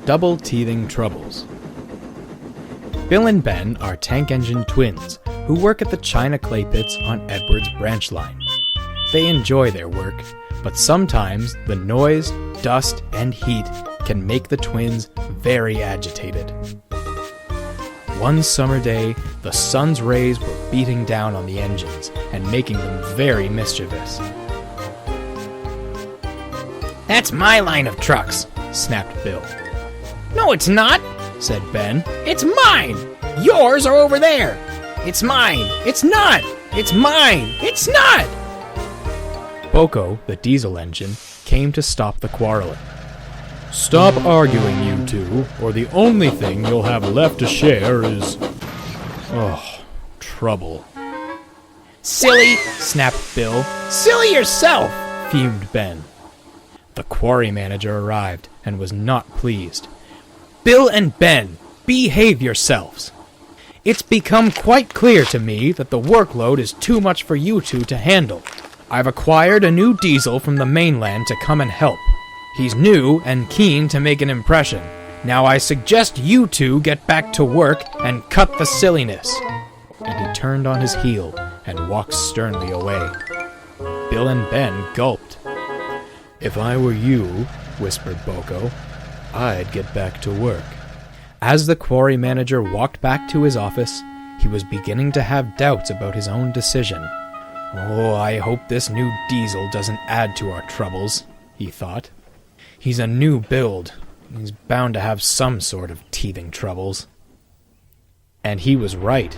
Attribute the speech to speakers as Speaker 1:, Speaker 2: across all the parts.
Speaker 1: double teething troubles. Bill and Ben are tank engine twins who work at the China clay pits on Edward's branch line. They enjoy their work, but sometimes the noise, dust, and heat can make the twins very agitated. One summer day, the sun's rays were beating down on the engines and making them very mischievous.
Speaker 2: "That's my line of trucks," snapped Bill. "No, it's not," said Ben. "It's mine! Yours are over there! It's mine! It's not! It's mine! It's not!"
Speaker 1: Boko, the diesel engine, came to stop the quarreling. "Stop arguing, you two, or the only thing you'll have left to share is... trouble."
Speaker 2: "Silly!" snapped Bill. "Silly yourself!"
Speaker 1: fumed Ben. The quarry manager arrived and was not pleased.
Speaker 2: "Bill and Ben, behave yourselves! It's become quite clear to me that the workload is too much for you two to handle. I've acquired a new diesel from the mainland to come and help. He's new and keen to make an impression. Now I suggest you two get back to work and cut the silliness."
Speaker 1: And he turned on his heel and walked sternly away. Bill and Ben gulped. "If I were you," whispered Boko, "I'd get back to work." As the quarry manager walked back to his office, he was beginning to have doubts about his own decision. "Oh, I hope this new diesel doesn't add to our troubles," he thought. "He's a new build. He's bound to have some sort of teething troubles." And he was right.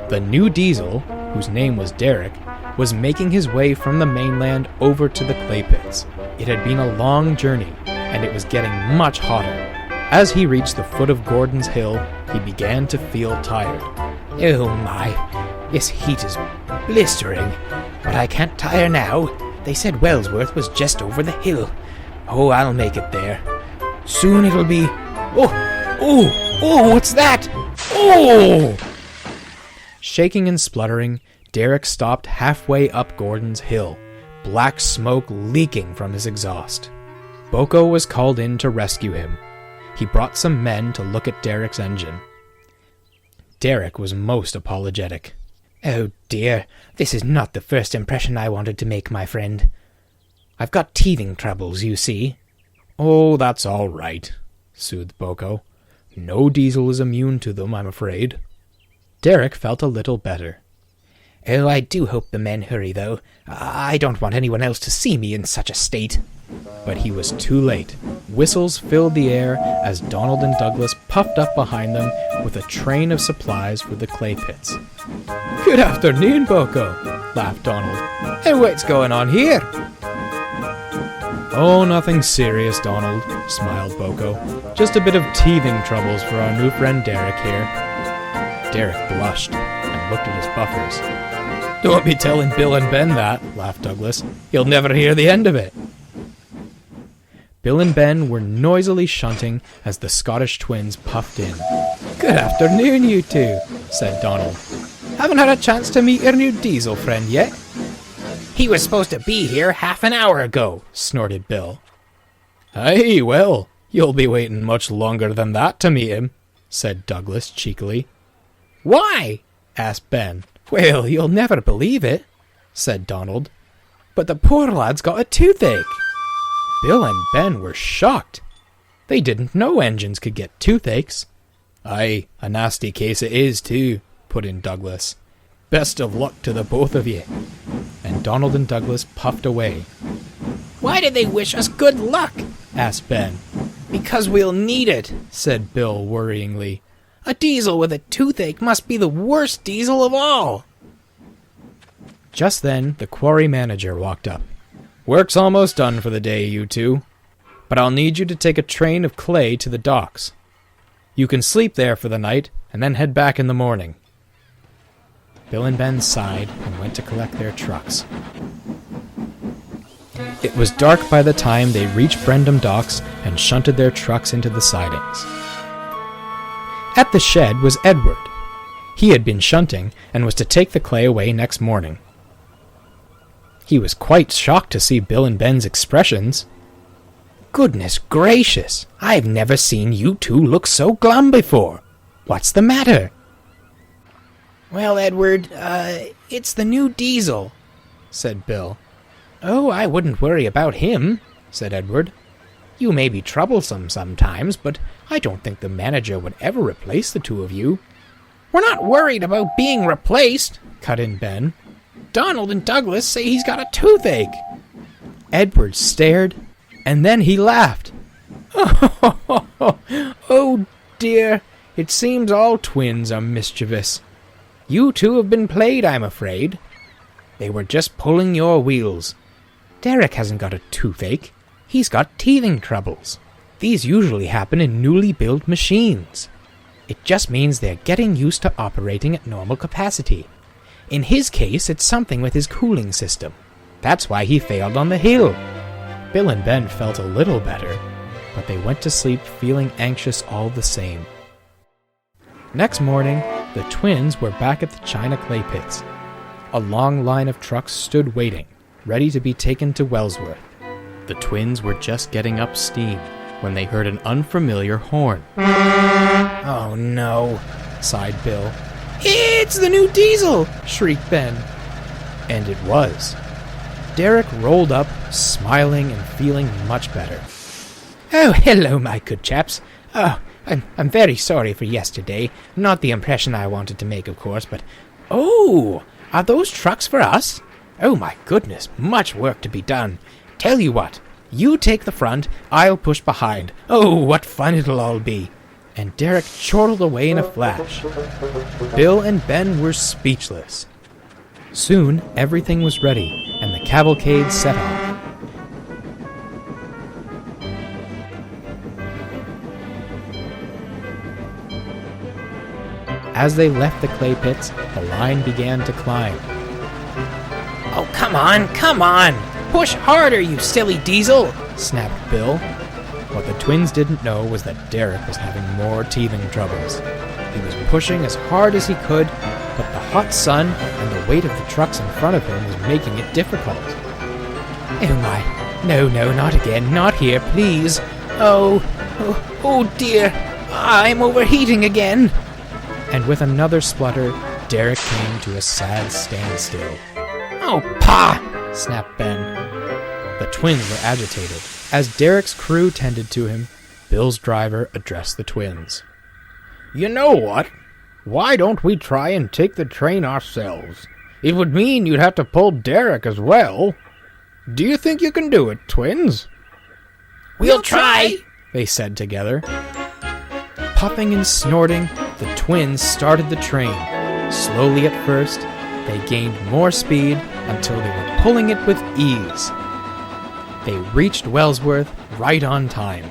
Speaker 1: The new diesel, whose name was Derek, was making his way from the mainland over to the clay pits. It had been a long journey, and it was getting much hotter. As he reached the foot of Gordon's Hill, he began to feel tired.
Speaker 2: "Oh my, this heat is blistering, but I can't tire now. They said Wellsworth was just over the hill. Oh, I'll make it there. Soon it'll be... Oh, what's that? Oh!"
Speaker 1: Shaking and spluttering, Derek stopped halfway up Gordon's Hill, black smoke leaking from his exhaust. Boko was called in to rescue him. He brought some men to look at Derek's engine. Derek was most apologetic.
Speaker 2: "Oh dear, this is not the first impression I wanted to make, my friend. I've got teething troubles, you see."
Speaker 1: "Oh, that's all right," soothed Boko. "No diesel is immune to them, I'm afraid." Derek felt a little better.
Speaker 2: "Oh, I do hope the men hurry, though. I don't want anyone else to see me in such a state."
Speaker 1: But he was too late. Whistles filled the air as Donald and Douglas puffed up behind them with a train of supplies for the clay pits.
Speaker 2: "Good afternoon, Boko," laughed Donald. "And what's going on here?"
Speaker 1: "Oh, nothing serious, Donald," smiled Boko. "Just a bit of teething troubles for our new friend Derek here." Derek blushed and looked at his buffers.
Speaker 2: "Don't be telling Bill and Ben that," laughed Douglas. "You'll never hear the end of it."
Speaker 1: Bill and Ben were noisily shunting as the Scottish twins puffed in.
Speaker 2: "Good afternoon, you two," said Donald. "Haven't had a chance to meet your new diesel friend yet?" "He was supposed to be here half an hour ago," snorted Bill.
Speaker 1: "Aye, well, you'll be waiting much longer than that to meet him," said Douglas cheekily.
Speaker 2: "Why?" asked Ben. "Well, you'll never believe it," said Donald, "but the poor lad's got a toothache."
Speaker 1: Bill and Ben were shocked. They didn't know engines could get toothaches. "Aye, a nasty case it is, too," put in Douglas. "Best of luck to the both of ye." And Donald and Douglas puffed away.
Speaker 2: "Why did they wish us good luck?" asked Ben. "Because we'll need it," said Bill worryingly. "A diesel with a toothache must be the worst diesel of all."
Speaker 1: Just then, the quarry manager walked up. "Work's almost done for the day, you two. But I'll need you to take a train of clay to the docks. You can sleep there for the night, and then head back in the morning." Bill and Ben sighed and went to collect their trucks. It was dark by the time they reached Brendam Docks and shunted their trucks into the sidings. At the shed was Edward. He had been shunting and was to take the clay away next morning. He was quite shocked to see Bill and Ben's expressions.
Speaker 2: Goodness gracious, I've never seen you two look so glum before. What's the matter? Well, Edward, it's the new diesel, said Bill. Oh, I wouldn't worry about him, said Edward. You may be troublesome sometimes, but I don't think the manager would ever replace the two of you. We're not worried about being replaced, cut in Ben. Donald and Douglas say he's got a toothache. Edward stared, and then he laughed. Oh dear, it seems all twins are mischievous. You two have been played, I'm afraid. They were just pulling your wheels. Derek hasn't got a toothache. He's got teething troubles. These usually happen in newly built machines. It just means they're getting used to operating at normal capacity. In his case, it's something with his cooling system. That's why he failed on the hill. Bill and Ben felt a little better, but they went to sleep feeling anxious all the same. Next morning, the twins were back at the China clay pits. A long line of trucks stood waiting, ready to be taken to Wellsworth. The twins were just getting up steam when they heard an unfamiliar horn. Oh no, sighed Bill. It's the new diesel, shrieked Ben. And it was. Derek rolled up, smiling and feeling much better. Oh, hello, my good chaps. Oh, I'm very sorry for yesterday. Not the impression I wanted to make, of course, but... Oh, are those trucks for us? Oh, my goodness, much work to be done. Tell you what, you take the front, I'll push behind. Oh, what fun it'll all be. And Derek chortled away in a flash. Bill and Ben were speechless. Soon, everything was ready, and the cavalcade set off. As they left the clay pits, the line began to climb. Oh, come on! Push harder, you silly diesel! Snapped Bill. What the twins didn't know was that Derek was having more teething troubles. He was pushing as hard as he could, but the hot sun and the weight of the trucks in front of him was making it difficult. Oh my, no, not again, not here, please. Oh dear, I'm overheating again. And with another splutter, Derek came to a sad standstill. Oh, pa! Snapped Ben. The twins were agitated. As Derek's crew tended to him, Bill's driver addressed the twins. You know what? Why don't we try and take the train ourselves? It would mean you'd have to pull Derek as well. Do you think you can do it, twins? We'll try, they said together. Puffing and snorting, the twins started the train. Slowly at first, they gained more speed until they were pulling it with ease. They reached Wellsworth right on time.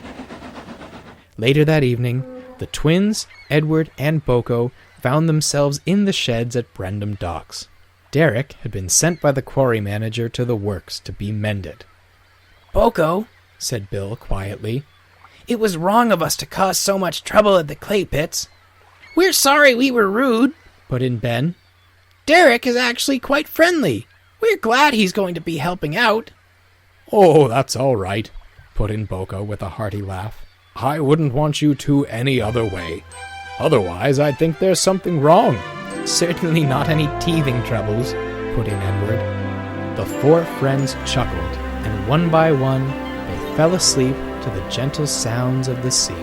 Speaker 2: Later that evening, the twins, Edward, and Boko found themselves in the sheds at Brendam Docks. Derek had been sent by the quarry manager to the works to be mended. Boko, said Bill quietly, it was wrong of us to cause so much trouble at the clay pits. We're sorry we were rude, put in Ben. Derek is actually quite friendly. We're glad he's going to be helping out.
Speaker 1: Oh, that's all right, put in Boko with a hearty laugh. I wouldn't want you two any other way. Otherwise, I'd think there's something wrong.
Speaker 2: Certainly not any teething troubles, put in Edward. The four friends chuckled, and one by one, they fell asleep to the gentle sounds of the sea.